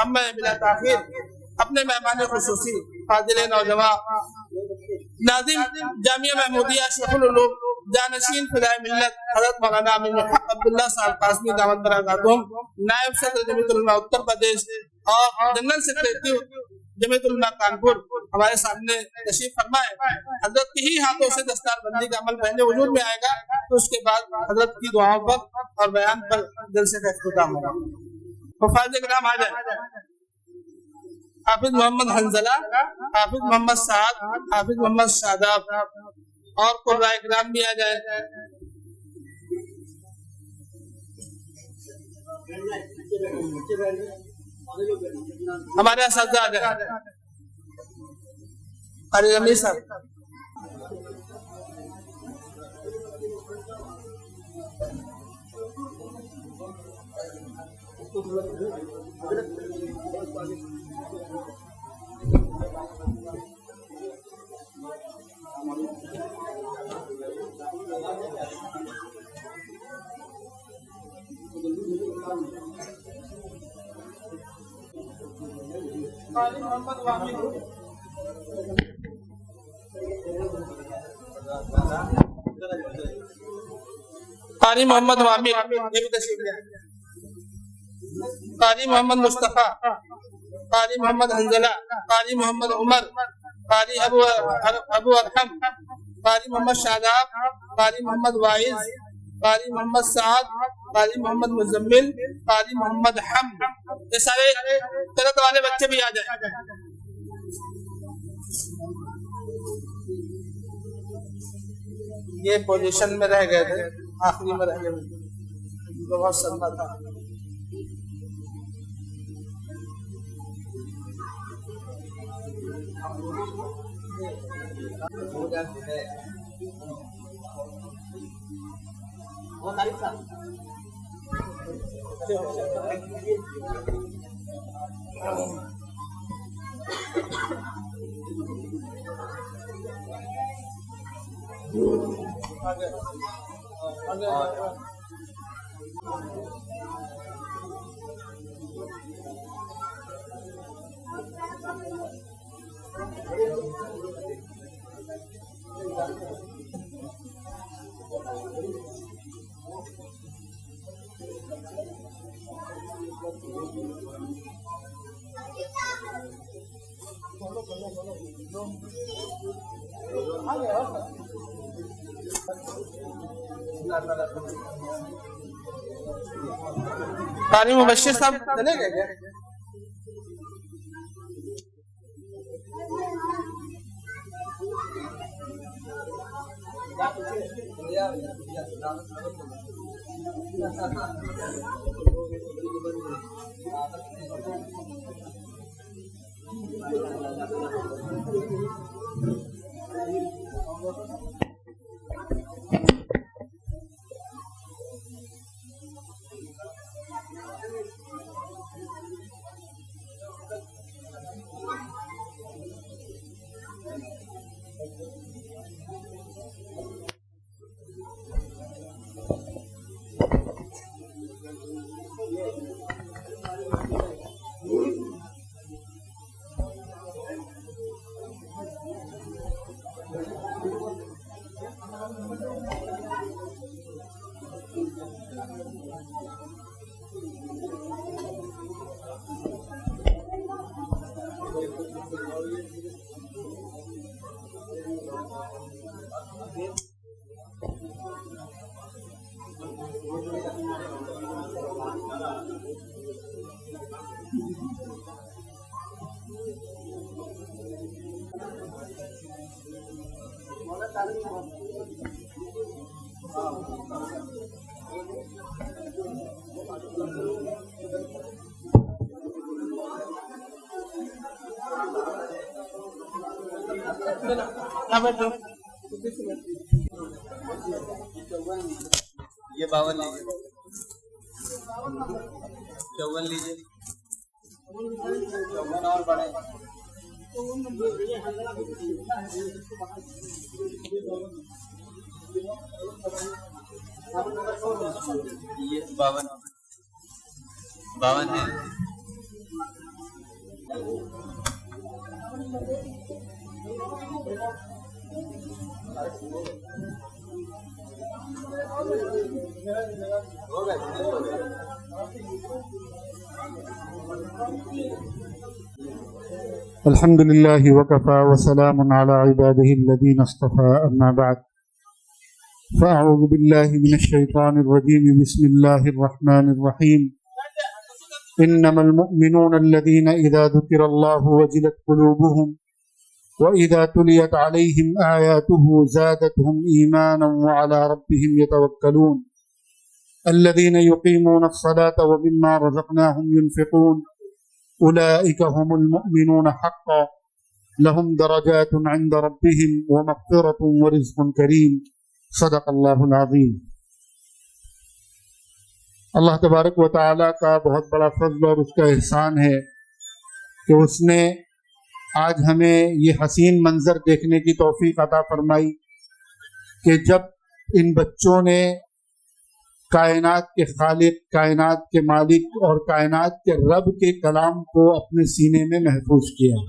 اب میں بلا تاخیر اپنے مہمان خصوصی فاضل نوجوان ناظم جامعہ محمودیہ شیخ العلوم جانشین فدائے ملت حضرت مولانا امین الحق عبداللہ صاحب قاسمی دعوت برکاتہم نائب صدر جمعیت علماء اتر پردیش اور جنرل سیکریٹری جمعیت علماء کانپور ہمارے سامنے تشریف فرمائے. حضرت کے ہی ہاتھوں سے دستار بندی کا عمل پہلے وجود میں آئے گا تو اس کے بعد حضرت کی دعاؤں پر اور بیان پر جلسے کا اختتام ہوگا. حفاظ کرام آ جائیں. حافظ محمد حنزلہ، حافظ محمد سعد، حافظ محمد شاداب اور قرائے کرام بھی آ جائے. ہمارے اساتذہ آ جائے. قاری رمیز صاحب، قاری محمد وامر، قاری محمد وامر یہ بھی تشریف لے آئے. قاری محمد مصطفیٰ، قاری محمد حنزلہ، قاری محمد عمر، قاری ابو ارحم، قاری محمد شاداب، قاری محمد واعظ، قاری محمد سعد، قاری محمد مزمل، قاری محمد حمد. یہ سارے طرح والے بچے بھی آ جائیں. یہ پوزیشن میں رہ گئے تھے، آخری میں رہ گئے تھے، بہت صدمہ تھا. قاری مبشر صاحب چلے گئے کیا؟ یہ 52 لیجیے، 54 لیجیے، 54 اور بڑھائیں. یہ 52 52 ہے. الحمد لله وكفى وسلام على عباده الذين اصطفى أما بعد فأعوذ بالله من الشيطان الرجيم بسم الله الرحمن الرحيم إنما المؤمنون الذين إذا ذكر الله وجلت قلوبهم وإذا تليت عليهم آياته زادتهم إيمانا وعلى ربهم يتوكلون الذين يقيمون الصلاة ومما رزقناهم ينفقون أولئك هم المؤمنون حقا لهم درجات عند ربهم ومغفرة ورزق كريم صدق اللہ العظیم۔ اللہ تبارک و تعالیٰ کا بہت بڑا فضل اور اس کا احسان ہے کہ اس نے آج ہمیں یہ حسین منظر دیکھنے کی توفیق عطا فرمائی کہ جب ان بچوں نے کائنات کے خالق، کائنات کے مالک اور کائنات کے رب کے کلام کو اپنے سینے میں محفوظ کیا۔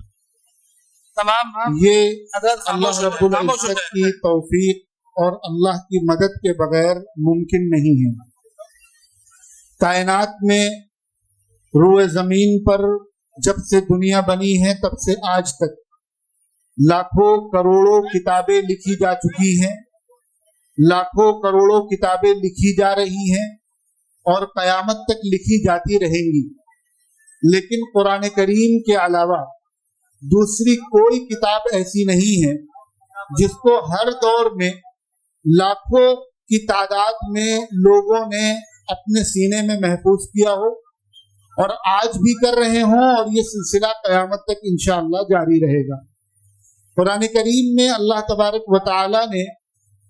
تمام یہ اللہ رب العزت کی توفیق اور اللہ کی مدد کے بغیر ممکن نہیں ہے۔ کائنات میں روئے زمین پر جب سے دنیا بنی ہے تب سے آج تک لاکھوں کروڑوں کتابیں لکھی جا چکی ہیں، لاکھوں کروڑوں کتابیں لکھی جا رہی ہیں اور قیامت تک لکھی جاتی رہیں گی، لیکن قرآن کریم کے علاوہ دوسری کوئی کتاب ایسی نہیں ہے جس کو ہر دور میں لاکھوں کی تعداد میں لوگوں نے اپنے سینے میں محفوظ کیا ہو اور آج بھی کر رہے ہوں، اور یہ سلسلہ قیامت تک انشاءاللہ جاری رہے گا۔ قرآن کریم میں اللہ تبارک و تعالی نے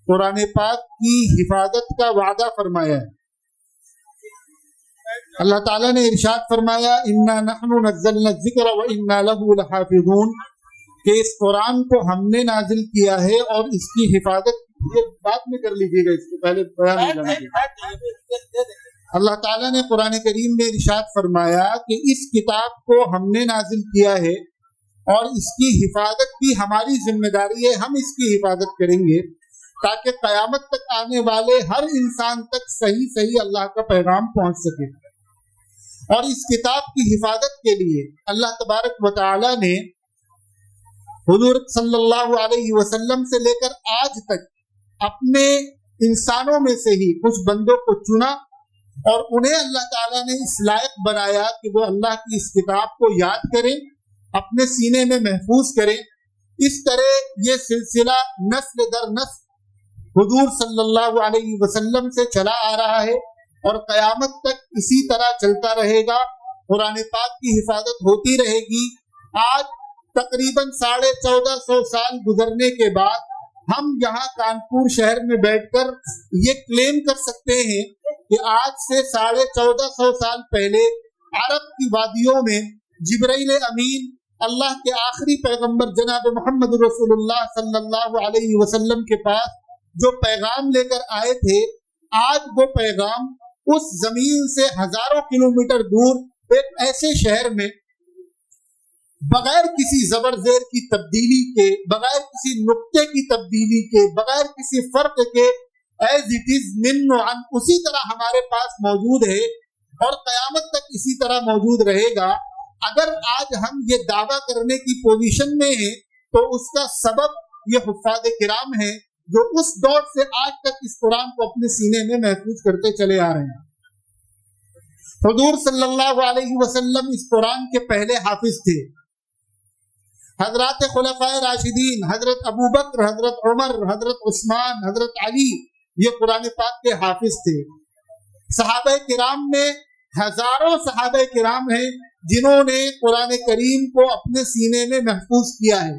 قرآن پاک کی حفاظت کا وعدہ فرمایا ہے۔ اللہ تعالیٰ نے ارشاد فرمایا اِنَّا نَحْنُ نَزَّلْنَا الذِّكْرَ وَإِنَّا لَهُ لَحَافِظُونَ، کہ اس قرآن کو ہم نے نازل کیا ہے اور اس کی حفاظت، یہ بات میں کر لیجیے گا، اس سے پہلے بیان ہو جانا چاہیے۔ اللہ تعالیٰ نے قرآن کریم میں ارشاد فرمایا کہ اس کتاب کو ہم نے نازل کیا ہے اور اس کی حفاظت بھی ہماری ذمہ داری ہے، ہم اس کی حفاظت کریں گے تاکہ قیامت تک آنے والے ہر انسان تک صحیح صحیح اللہ کا پیغام پہنچ سکے۔ اور اس کتاب کی حفاظت کے لیے اللہ تبارک و تعالی نے حضور صلی اللہ علیہ وسلم سے لے کر آج تک اپنے انسانوں میں سے ہی کچھ بندوں کو چنا اور انہیں اللہ تعالیٰ نے اس لائق بنایا کہ وہ اللہ کی اس کتاب کو یاد کریں، اپنے سینے میں محفوظ کریں۔ اس طرح یہ سلسلہ نسل در نسل حضور صلی اللہ علیہ وسلم سے چلا آ رہا ہے اور قیامت تک اسی طرح چلتا رہے گا۔ قرآن پاک کی حفاظت ہوتی رہے گی۔ آج تقریباً 1450 سال گزرنے کے بعد ہم یہاں کانپور شہر میں بیٹھ کر یہ کلیم کر سکتے ہیں کہ آج سے 1450 سال پہلے عرب کی وادیوں میں جبرائیل امین اللہ کے آخری پیغمبر جناب محمد رسول اللہ صلی اللہ علیہ وسلم کے پاس جو پیغام لے کر آئے تھے، آج وہ پیغام اس زمین سے ہزاروں کلومیٹر دور ایک ایسے شہر میں بغیر کسی زبر زیر کی تبدیلی کے، بغیر کسی نقطے کی تبدیلی کے، بغیر کسی فرق کے ایز اٹ از من و عن اسی طرح ہمارے پاس موجود ہے اور قیامت تک اسی طرح موجود رہے گا۔ اگر آج ہم یہ دعویٰ کرنے کی پوزیشن میں ہیں تو اس کا سبب یہ حفاظ کرام ہیں جو اس دور سے آج تک اس قرآن کو اپنے سینے میں محفوظ کرتے چلے آ رہے ہیں۔ حضور صلی اللہ علیہ وسلم اس قرآن کے پہلے حافظ تھے۔ حضرات خلفائے راشدین، حضرت ابو بکر، حضرت عمر، حضرت عثمان، حضرت علی، یہ قرآن پاک کے حافظ تھے۔ صحابہ کرام میں ہزاروں صحابہ کرام ہیں جنہوں نے قرآن کریم کو اپنے سینے میں محفوظ کیا ہے،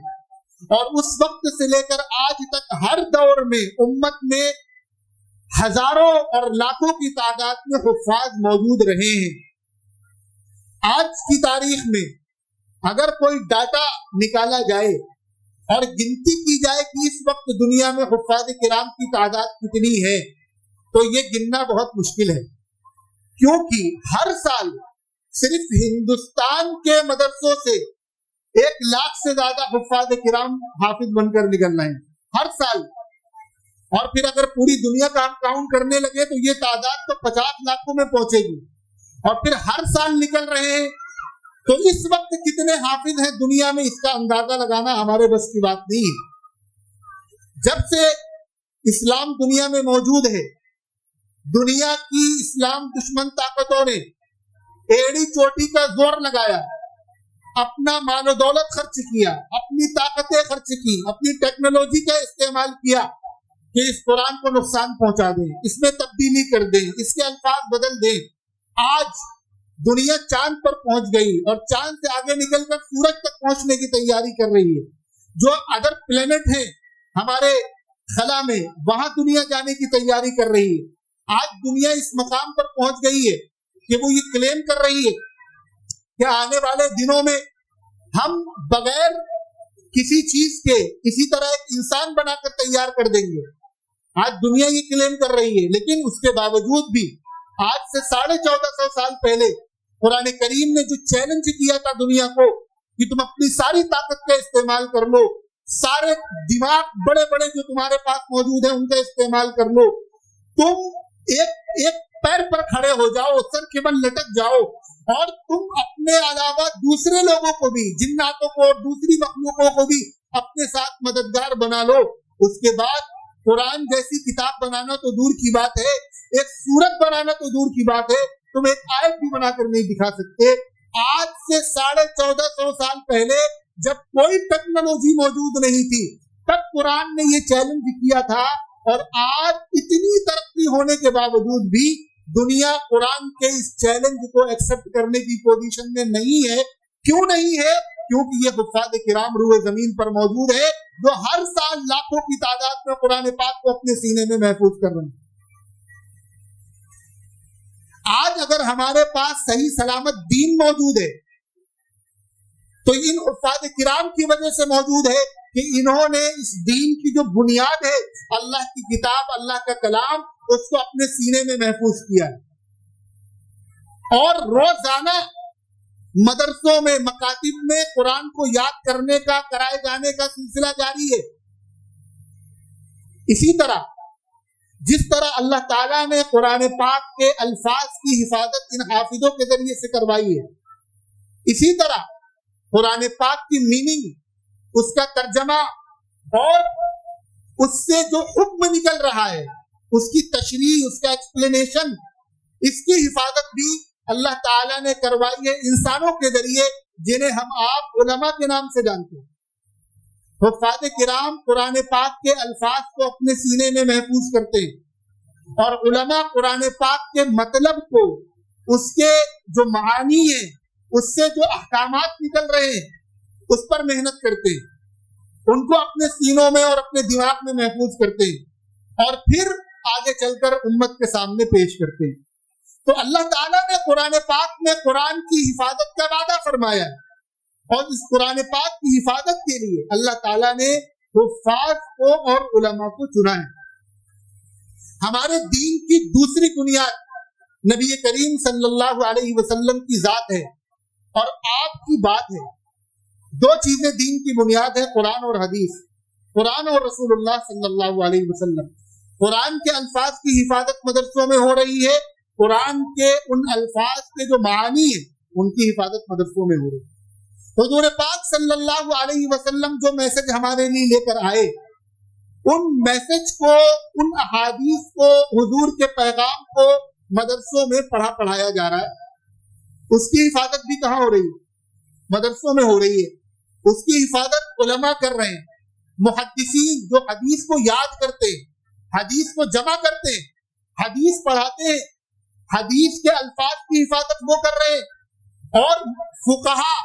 اور اس وقت سے لے کر آج تک ہر دور میں امت میں ہزاروں اور لاکھوں کی تعداد میں حفاظ موجود رہے ہیں۔ آج کی تاریخ میں اگر کوئی ڈاٹا نکالا جائے اور گنتی کی جائے کہ اس وقت دنیا میں حفاظ کرام کی تعداد کتنی ہے تو یہ گننا بہت مشکل ہے، کیونکہ ہر سال صرف ہندوستان کے مدرسوں سے 1 لاکھ سے زیادہ حفاظ کرام حافظ بن کر نکل رہے ہیں ہر سال. اور پھر اگر پوری دنیا کا ہم کاؤنٹ کرنے لگے تو یہ تعداد تو 50 لاکھوں میں پہنچے گی. اور پھر ہر سال نکل رہے ہیں. تو اس وقت کتنے حافظ ہیں دنیا میں، اس کا اندازہ لگانا ہمارے بس کی بات نہیں ہے. جب سے اسلام دنیا میں موجود ہے، دنیا کی اسلام دشمن طاقتوں نے ایڑی چوٹی کا زور لگایا، اپنا مال و دولت خرچ کیا، اپنی طاقتیں خرچ کی، اپنی ٹیکنالوجی کا استعمال کیا کہ اس قرآن کو نقصان پہنچا دیں، اس میں تبدیلی کر دیں، اس کے الفاظ بدل دیں. آج دنیا چاند پر پہنچ گئی اور چاند سے آگے نکل کر سورج تک پہنچنے کی تیاری کر رہی ہے. جو ادر پلینٹ ہیں ہمارے خلا میں، وہاں دنیا جانے کی تیاری کر رہی ہے. آج دنیا اس مقام پر پہنچ گئی ہے کہ وہ یہ کلیم کر رہی ہے کہ آنے والے دنوں میں ہم بغیر کسی چیز کے کسی طرح ایک انسان بنا کر تیار کر دیں گے. آج دنیا یہ کلیم کر رہی ہے، لیکن اس کے باوجود بھی آج سے 1450 سال پہلے قرآن کریم نے جو چیلنج کیا تھا دنیا کو کہ تم اپنی ساری طاقت کا استعمال کر لو، سارے دماغ بڑے بڑے جو تمہارے پاس موجود ہیں ان کا استعمال کر لو، تم ایک پیر پر کھڑے ہو جاؤ، سر کے بل لٹک جاؤ، اور تم اپنے علاوہ دوسرے لوگوں کو بھی، جناتوں کو اور دوسری مخلوقوں کو بھی اپنے ساتھ مددگار بنا لو. اس کے بعد قرآن جیسی کتاب بنانا تو دور کی بات ہے، ایک سورت بنانا تو دور کی بات ہے، تم ایک آیت بھی بنا کر نہیں دکھا سکتے. آج سے 1450 سال پہلے جب کوئی ٹیکنالوجی موجود نہیں تھی تب قرآن نے یہ چیلنج کیا تھا، اور آج اتنی ترقی ہونے کے باوجود بھی دنیا قرآن کے اس چیلنج کو ایکسپٹ کرنے کی پوزیشن میں نہیں ہے. کیوں نہیں ہے؟ کیونکہ یہ حفاظ کرام روئے زمین پر موجود ہے جو ہر سال لاکھوں کی تعداد میں قرآن پاک کو اپنے سینے میں محفوظ کر رہے ہیں. آج اگر ہمارے پاس صحیح سلامت دین موجود ہے تو ان حفاظ کرام کی وجہ سے موجود ہے کہ انہوں نے اس دین کی جو بنیاد ہے، اللہ کی کتاب، اللہ کا کلام، اس کو اپنے سینے میں محفوظ کیا ہے. اور روزانہ مدرسوں میں، مکاتب میں قرآن کو یاد کرنے کا، کرائے جانے کا سلسلہ جاری ہے. اسی طرح جس طرح اللہ تعالیٰ نے قرآن پاک کے الفاظ کی حفاظت ان حافظوں کے ذریعے سے کروائی ہے، اسی طرح قرآن پاک کی میننگ، اس کا ترجمہ اور اس سے جو حکم نکل رہا ہے، اس کی تشریح، اس کا ایکسپلینیشن، اس کی حفاظت بھی اللہ تعالیٰ نے کروائی ہے انسانوں کے ذریعے جنہیں ہم آپ علماء کے نام سے جانتے ہیں. حفاظ کرام قرآن پاک کے الفاظ کو اپنے سینے میں محفوظ کرتے ہیں، اور علماء قرآن پاک کے مطلب کو، اس کے جو معانی ہیں، اس سے جو احکامات نکل رہے ہیں، اس پر محنت کرتے ہیں، ان کو اپنے سینوں میں اور اپنے دماغ میں محفوظ کرتے ہیں، اور پھر آگے چل کر امت کے سامنے پیش کرتے ہیں. تو اللہ تعالیٰ نے قرآن پاک میں قرآن کی حفاظت کا وعدہ فرمایا ہے، اور اس قرآن پاک کی حفاظت کے لیے اللہ تعالیٰ نے حفاظ کو اور علماء کو چنا ہے. ہمارے دین کی دوسری بنیاد نبی کریم صلی اللہ علیہ وسلم کی ذات ہے اور آپ کی بات ہے. دو چیزیں دین کی بنیاد ہے، قرآن اور حدیث، قرآن اور رسول اللہ صلی اللہ علیہ وسلم. قرآن کے الفاظ کی حفاظت مدرسوں میں ہو رہی ہے، قرآن کے ان الفاظ کے جو معانی ہیں ان کی حفاظت مدرسوں میں ہو رہی ہے. حضور پاک صلی اللہ علیہ وسلم جو میسج ہمارے لیے لے کر آئے، ان میسج کو، ان احادیث کو، حضور کے پیغام کو مدرسوں میں پڑھایا جا رہا ہے. اس کی حفاظت بھی کہاں ہو رہی ہے؟ مدرسوں میں ہو رہی ہے. اس کی حفاظت علماء کر رہے ہیں. محدثین جو حدیث کو یاد کرتے ہیں، حدیث کو جمع کرتے ہیں، حدیث پڑھاتے ہیں، حدیث کے الفاظ کی حفاظت وہ کر رہے ہیں. اور فقہا،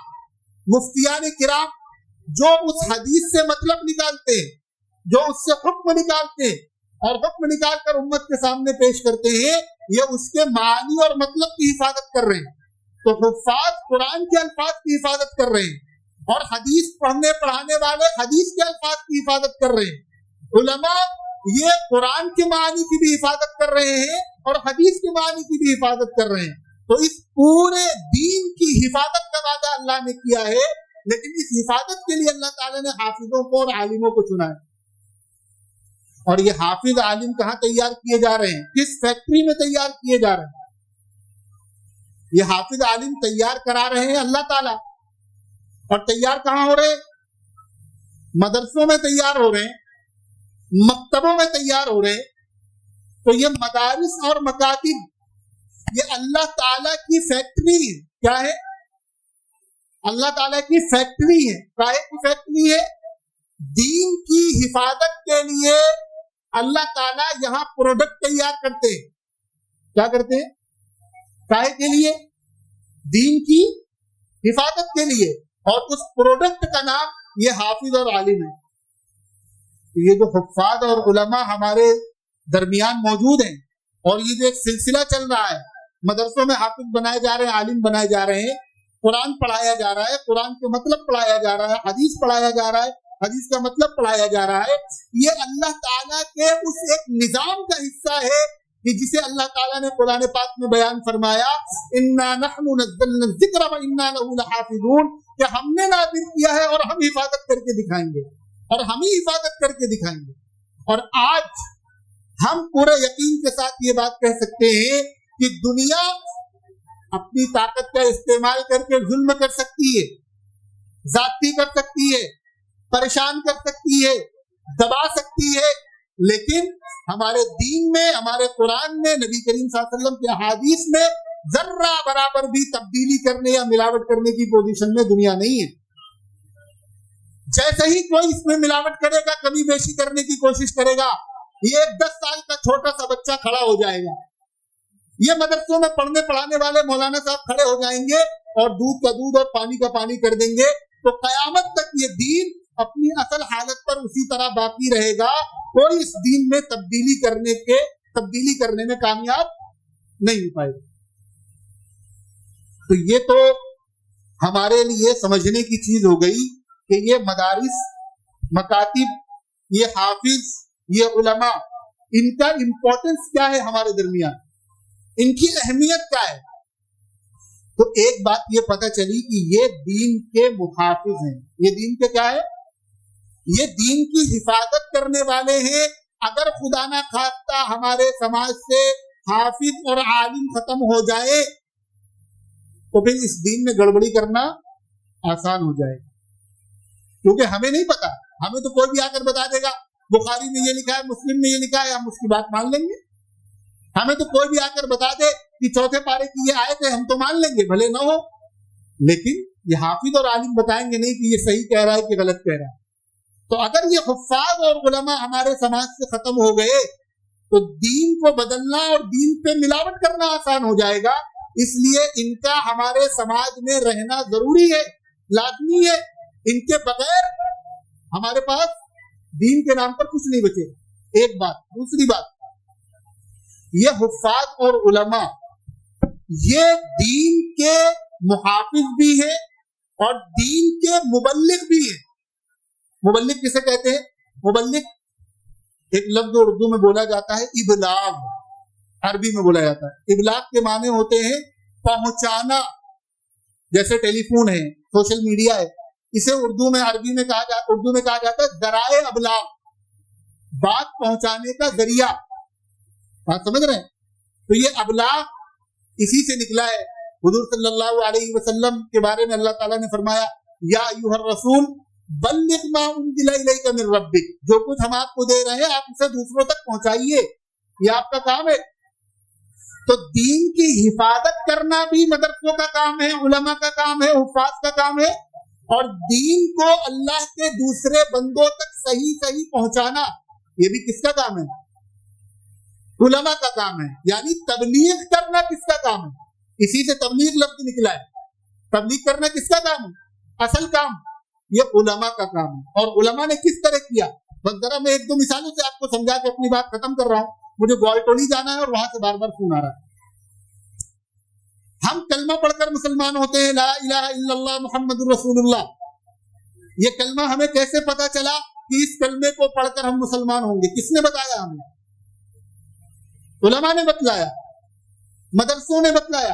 مفتیان کرام جو اس حدیث سے مطلب نکالتے ہیں، جو اس سے حکم نکالتے ہیں اور حکم نکال کر امت کے سامنے پیش کرتے ہیں، یہ اس کے معنی اور مطلب کی حفاظت کر رہے ہیں. تو حفاظ قرآن کے الفاظ کی حفاظت کر رہے ہیں اور حدیث پڑھانے والے حدیث کے الفاظ کی حفاظت کر رہے ہیں. علماء یہ قرآن کے معنی کی بھی حفاظت کر رہے ہیں اور حدیث کے معنی کی بھی حفاظت کر رہے ہیں. تو اس پورے دین کی حفاظت کا وعدہ اللہ نے کیا ہے، لیکن اس حفاظت کے لیے اللہ تعالیٰ نے حافظوں کو اور عالموں کو چنا ہے۔ اور یہ حافظ عالم کہاں تیار کیے جا رہے ہیں؟ کس فیکٹری میں تیار کیے جا رہے ہیں؟ یہ حافظ عالم تیار کرا رہے ہیں اللہ تعالیٰ، اور تیار کہاں ہو رہے ہیں؟ مدرسوں میں تیار ہو رہے ہیں، مکتبوں میں تیار ہو رہے ہیں۔ تو یہ مدارس اور مکاتب یہ اللہ تعالیٰ کی فیکٹری ہے۔ کیا ہے؟ اللہ تعالیٰ کی فیکٹری ہے۔ کائے کی فیکٹری ہے؟ دین کی حفاظت کے لیے اللہ تعالیٰ یہاں پروڈکٹ تیار کرتے ہیں۔ کیا کرتے ہیں؟ کائے کے لیے؟ دین کی حفاظت کے لیے، اور اس پروڈکٹ کا نام یہ حافظ اور عالم ہے۔ یہ جو حفاظ اور علماء ہمارے درمیان موجود ہیں، اور یہ جو ایک سلسلہ چل رہا ہے، مدرسوں میں حافظ بنائے جا رہے ہیں، عالم بنائے جا رہے ہیں، قرآن پڑھایا جا رہا ہے، قرآن کے مطلب پڑھایا جا رہا ہے، حدیث پڑھایا جا رہا ہے، حدیث کا مطلب پڑھایا جا رہا ہے، یہ اللہ تعالیٰ کے اس ایک نظام کا حصہ ہے کہ جسے اللہ تعالیٰ نے قرآن پاک میں بیان فرمایا، اِنَّا نَحْنُ نَزَّلْنَا الذِّكْرَ وَإِنَّا لَهُ لَحَافِظُونَ، کہ ہم نے نازل کیا ہے اور ہم حفاظت کر کے دکھائیں گے، اور ہم ہی حفاظت کر کے دکھائیں گے۔ اور آج ہم پورے یقین کے ساتھ یہ بات کہہ سکتے ہیں کہ دنیا اپنی طاقت کا استعمال کر کے ظلم کر سکتی ہے، زیادتی کر سکتی ہے، پریشان کر سکتی ہے، دبا سکتی ہے، لیکن ہمارے دین میں، ہمارے قرآن میں، نبی کریم صلی اللہ علیہ وسلم کے احادیث میں ذرہ برابر بھی تبدیلی کرنے یا ملاوٹ کرنے کی پوزیشن میں دنیا نہیں ہے۔ جیسے ہی کوئی اس میں ملاوٹ کرے گا، کمی بیشی کرنے کی کوشش کرے گا، یہ 10 سال کا چھوٹا سا بچہ کھڑا ہو جائے گا، یہ مدرسوں میں پڑھنے پڑھانے والے مولانا صاحب کھڑے ہو جائیں گے اور دودھ کا دودھ اور پانی کا پانی کر دیں گے، تو قیامت تک یہ دین اپنی اصل حالت پر اسی طرح باقی رہے گا۔ کوئی اس دین میں تبدیلی کرنے میں کامیاب نہیں ہو پائے گا۔ تو یہ تو ہمارے لیے سمجھنے کی چیز ہو گئی کہ یہ مدارس، مکاتب، یہ حافظ، یہ علماء، ان کا امپورٹنس کیا ہے ہمارے درمیان، ان کی اہمیت کیا ہے۔ تو ایک بات یہ پتہ چلی کہ یہ دین کے محافظ ہیں۔ یہ دین کے کیا ہے؟ یہ دین کی حفاظت کرنے والے ہیں۔ اگر خدا نہ خواستہ ہمارے سماج سے حافظ اور عالم ختم ہو جائے تو پھر اس دین میں گڑبڑی کرنا آسان ہو جائے، کیونکہ ہمیں نہیں پتا، ہمیں تو کوئی بھی آ کر بتا دے گا بخاری میں یہ لکھا ہے، مسلم میں یہ لکھا ہے، ہم اس کی بات مان لیں گے۔ ہمیں تو کوئی بھی آ کر بتا دے کہ چوتھے پارے کی یہ آیت ہے، ہم تو مان لیں گے بھلے نہ ہو، لیکن یہ حافظ اور عالم بتائیں گے نہیں کہ یہ صحیح کہہ رہا ہے کہ غلط کہہ رہا ہے۔ تو اگر یہ حفاظ اور علماء ہمارے سماج سے ختم ہو گئے تو دین کو بدلنا اور دین پہ ملاوٹ کرنا آسان ہو جائے گا۔ اس لیے ان کا ہمارے سماج میں رہنا ضروری ہے، لازمی ہے۔ ان کے بغیر ہمارے پاس دین کے نام پر کچھ نہیں بچے۔ ایک بات۔ دوسری بات، یہ حفاظ اور علماء یہ دین کے محافظ بھی ہیں اور دین کے مبلغ بھی ہیں۔ مبلغ کسے کہتے ہیں؟ مبلغ ایک لفظ اردو میں بولا جاتا ہے ابلاغ، عربی میں بولا جاتا ہے۔ ابلاغ کے معنی ہوتے ہیں پہنچانا، جیسے ٹیلی فون ہے، سوشل میڈیا ہے، اسے اردو میں کہا جاتا ہے ذرائع ابلاغ، بات پہنچانے کا ذریعہ۔ بات سمجھ رہے ہیں؟ تو یہ ابلاغ اسی سے نکلا ہے۔ حضور صلی اللہ علیہ وسلم کے بارے میں اللہ تعالیٰ نے فرمایا یا ایھا الرسول بلغ ما انزل الیک من ربک، جو کچھ ہم آپ کو دے رہے ہیں آپ اسے دوسروں تک پہنچائیے، یہ آپ کا کام ہے۔ تو دین کی حفاظت کرنا بھی مدرسوں کا کام ہے، علماء کا کام ہے، حفاظ کا کام ہے، اور دین کو اللہ کے دوسرے بندوں تک صحیح پہنچانا یہ بھی کس کا کام ہے؟ علماء کا کام ہے۔ یعنی تبلیغ کرنا کس کا کام ہے؟ اسی سے تبلیغ لفظ نکلا ہے۔ تبلیغ کرنا کس کا کام ہے؟ اصل کام یہ علماء کا کام ہے۔ اور علماء نے کس طرح کیا؟ بس ذرا میں ایک دو مثالوں سے آپ کو سمجھا کے اپنی بات ختم کر رہا ہوں، مجھے گوالٹولی جانا ہے اور وہاں سے بار بار فون آ رہا ہے۔ ہم کلمہ پڑھ کر مسلمان ہوتے ہیں، لا الہ الا اللہ محمد رسول اللہ۔ یہ کلمہ ہمیں کیسے پتا چلا کہ اس کلمے کو پڑھ کر ہم مسلمان ہوں گے؟ کس نے بتایا ہمیں؟ علماء نے بتلایا، مدرسوں نے بتلایا۔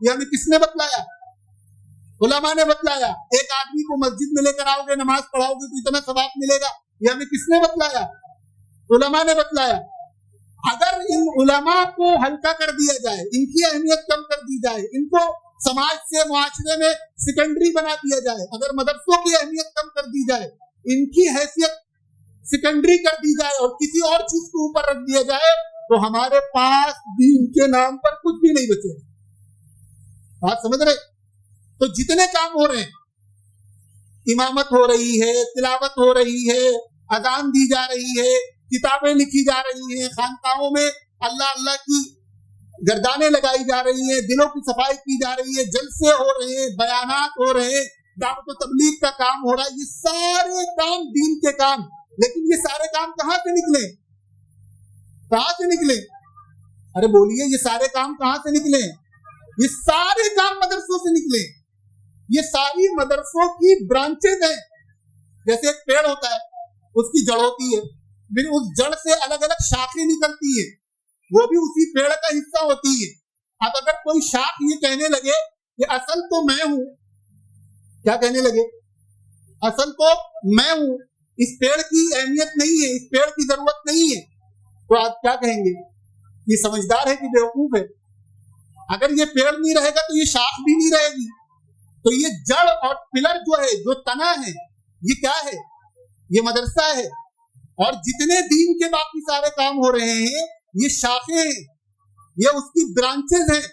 یہ ہمیں کس نے بتلایا؟ علماء نے بتلایا۔ ایک آدمی کو مسجد میں لے کر آؤ گے، نماز پڑھاؤ گے تو اتنا ثواب ملے گا، یہ ہمیں کس نے بتلایا؟ علماء نے بتلایا۔ اگر ان علماء کو ہلکا کر دیا جائے، ان کی اہمیت کم کر دی جائے، ان کو سماج سے معاشرے میں سیکنڈری بنا دیا جائے، اگر مدرسوں کی اہمیت کم کر دی جائے، ان کی حیثیت سیکنڈری کر دی جائے اور کسی اور چیز کو اوپر رکھ دیا جائے، تو ہمارے پاس دین کے نام پر کچھ بھی نہیں بچے۔ بات سمجھ رہے؟ تو جتنے کام ہو رہے ہیں، امامت ہو رہی ہے، تلاوت ہو رہی ہے، اذان دی جا رہی ہے، کتابیں لکھی جا رہی ہیں، خانقاہوں میں اللہ اللہ کی گردانیں لگائی جا رہی ہیں، دلوں کی صفائی کی جا رہی ہے، جلسے ہو رہے ہیں، بیانات ہو رہے ہیں، دعوت و تبلیغ کا کام ہو رہا ہے، یہ سارے کام دین کے کام، لیکن یہ سارے کام کہاں سے نکلے؟ کہاں سے نکلے؟ ارے بولیے، یہ سارے کام کہاں سے نکلے؟ یہ سارے کام مدرسوں سے نکلے۔ یہ ساری مدرسوں کی برانچز ہیں۔ جیسے ایک پیڑ ہوتا ہے، اس کی جڑ ہوتی ہے، پھر اس جڑ سے الگ الگ شاخیں نکلتی ہیں، وہ بھی اسی پیڑ کا حصہ ہوتی ہے۔ اب اگر کوئی شاخ یہ کہنے لگے کہ اصل تو میں ہوں، کیا کہنے لگے؟ اصل تو میں ہوں، اس پیڑ کی اہمیت نہیں ہے، اس پیڑ کی ضرورت نہیں ہے، تو آپ کیا کہیں گے؟ یہ سمجھدار ہے کہ بیوقوف ہے؟ اگر یہ پیڑ نہیں رہے گا تو یہ شاخ بھی نہیں رہے گی۔ تو یہ جڑ اور پلر جو ہے، جو تنا ہے، یہ کیا ہے؟ یہ مدرسہ ہے۔ اور جتنے دین کے باقی سارے کام ہو رہے ہیں، یہ شاخیں ہیں، یہ اس کی برانچز ہیں۔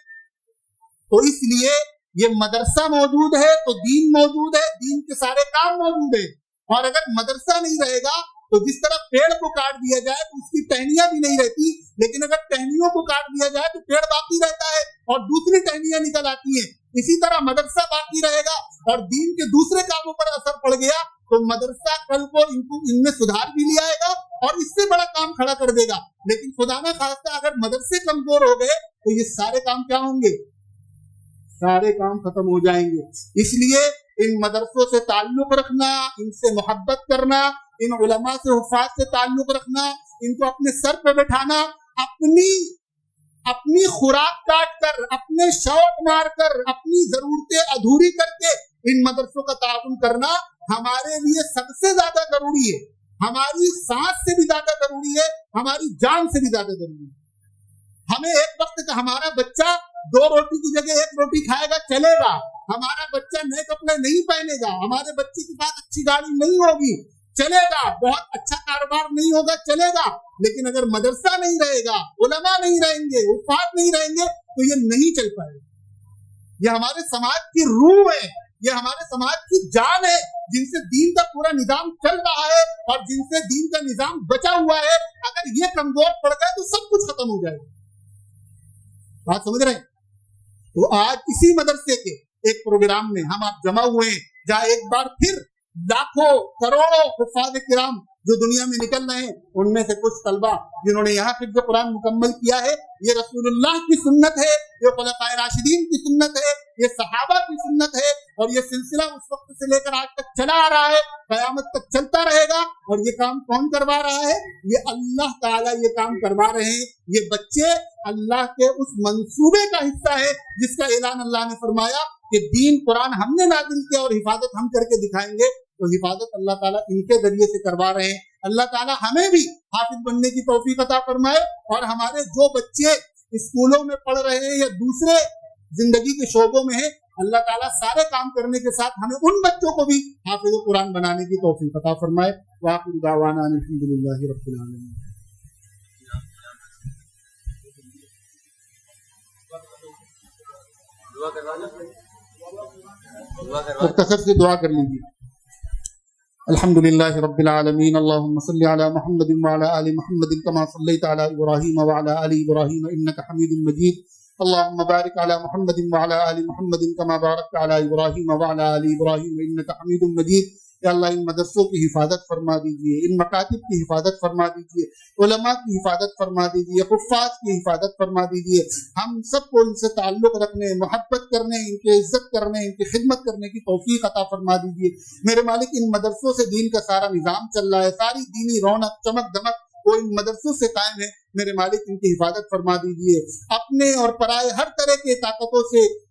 تو اس لیے یہ مدرسہ موجود ہے تو دین موجود ہے، دین کے سارے کام موجود ہیں۔ اور اگر مدرسہ نہیں رہے گا تو جس طرح پیڑ کو کاٹ دیا جائے تو اس کی ٹہنیاں بھی نہیں رہتی، لیکن اگر ٹہنیوں کو کاٹ دیا جائے تو پیڑ باقی رہتا ہے اور دوسری ٹہنیاں نکل آتی ہیں۔ اسی طرح مدرسہ باقی رہے گا اور دین کے دوسرے کاموں پر اثر پڑ گیا تو مدرسہ کل کو ان میں سدھار بھی لے آئے گا اور اس سے بڑا کام کھڑا کر دے گا۔ لیکن خدا نہ خواستہ اگر مدرسے کمزور ہو گئے تو یہ سارے کام کیا ہوں گے؟ سارے کام ختم ہو جائیں گے۔ اس لیے ان مدرسوں سے تعلق رکھنا، ان سے محبت کرنا، ان علماء سے حفاظ سے تعلق رکھنا، ان کو اپنے سر پہ بٹھانا، اپنی خوراک کاٹ کر، اپنے شوق مار کر، اپنی ضرورتیں ادھوری کر کے ان مدرسوں کا تعاون کرنا ہمارے لیے سب سے زیادہ ضروری ہے۔ ہماری سانس سے بھی زیادہ ضروری ہے، ہماری جان سے بھی زیادہ ضروری ہے۔ ہمیں ایک وقت کا ہمارا بچہ 2 روٹی کی جگہ 1 روٹی کھائے گا، چلے گا۔ ہمارا بچہ نئے کپڑے نہیں پہنے گا، ہمارے بچے کے پاس اچھی گاڑی نہیں ہوگی، چلے گا۔ بہت اچھا کاروبار نہیں ہوگا، چلے گا۔ لیکن اگر مدرسہ نہیں رہے گا، علماء نہیں رہیں گے، حفاظ نہیں رہیں گے تو یہ نہیں چل پائے گا۔ یہ ہمارے سماج کی روح ہے، یہ ہمارے سماج کی جان ہے، جن سے دین کا پورا نظام چل رہا ہے اور جن سے دین کا نظام بچا ہوا ہے۔ اگر یہ کمزور پڑ گئے تو سب کچھ ختم ہو جائے گا۔ بات سمجھ رہے ہیں؟ تو آج اسی مدرسے کے ایک پروگرام میں ہم آپ جمع ہوئے ہیں، جہاں ایک بار پھر لاکھوں کروڑوں حفاظ کرام جو دنیا میں نکل رہے ہیں، ان میں سے کچھ طلبہ جنہوں نے یہاں حفظ قرآن مکمل کیا ہے، یہ رسول اللہ کی سنت ہے، یہ خلفائے راشدین کی سنت ہے، یہ صحابہ کی سنت ہے، اور یہ سلسلہ اس وقت سے لے کر آج تک چلا آ رہا ہے، قیامت تک چلتا رہے گا۔ اور یہ کام کون کروا رہا ہے؟ یہ اللہ تعالیٰ یہ کام کروا رہے ہیں۔ یہ بچے اللہ کے اس منصوبے کا حصہ ہے جس کا اعلان اللہ نے فرمایا کہ دین قرآن ہم نے نازل کیا اور حفاظت ہم کر کے دکھائیں گے۔ تو حفاظت اللہ تعالیٰ ان کے ذریعے سے کروا رہے ہیں۔ اللہ تعالیٰ ہمیں بھی حافظ بننے کی توفیق عطا فرمائے، اور ہمارے جو بچے اسکولوں میں پڑھ رہے ہیں یا دوسرے زندگی کے شعبوں میں ہیں، اللہ تعالیٰ سارے کام کرنے کے ساتھ ہمیں ان بچوں کو بھی حافظ قرآن بنانے کی توفیق عطا فرمائے۔ وآخر دعوانا ان الحمد للہ رب العالمین۔ مختصر سے دعا کر لیجیے۔ الحمد للہ رب العالمین، اللہم صلی علی محمد وعلی آل محمد کما صلیت علی ابراہیم وعلی آل ابراہیم انک حمید مجید، اللہم بارک علی محمد وعلی آل محمد کما بارکت علی ابراہیم وعلی آل ابراہیم انک حمید مجید۔ یا اللہ ان مدرسوں کی حفاظت فرما دیجیے، ان مکاتب کی حفاظت فرما دیجیے، علماء کی حفاظت فرما دیجیے، حفاظ کی حفاظت فرما دیجیے۔ ہم سب کو ان سے تعلق رکھنے، محبت کرنے، ان کی عزت کرنے، ان کی خدمت کرنے کی توفیق عطا فرما دیجیے۔ میرے مالک ان مدرسوں سے دین کا سارا نظام چل رہا ہے، ساری دینی رونق چمک دمک وہ ان مدرسوں سے قائم ہے۔ میرے مالک ان کی حفاظت فرما دیجیے، اپنے اور پرائے ہر طرح کے طاقتوں سے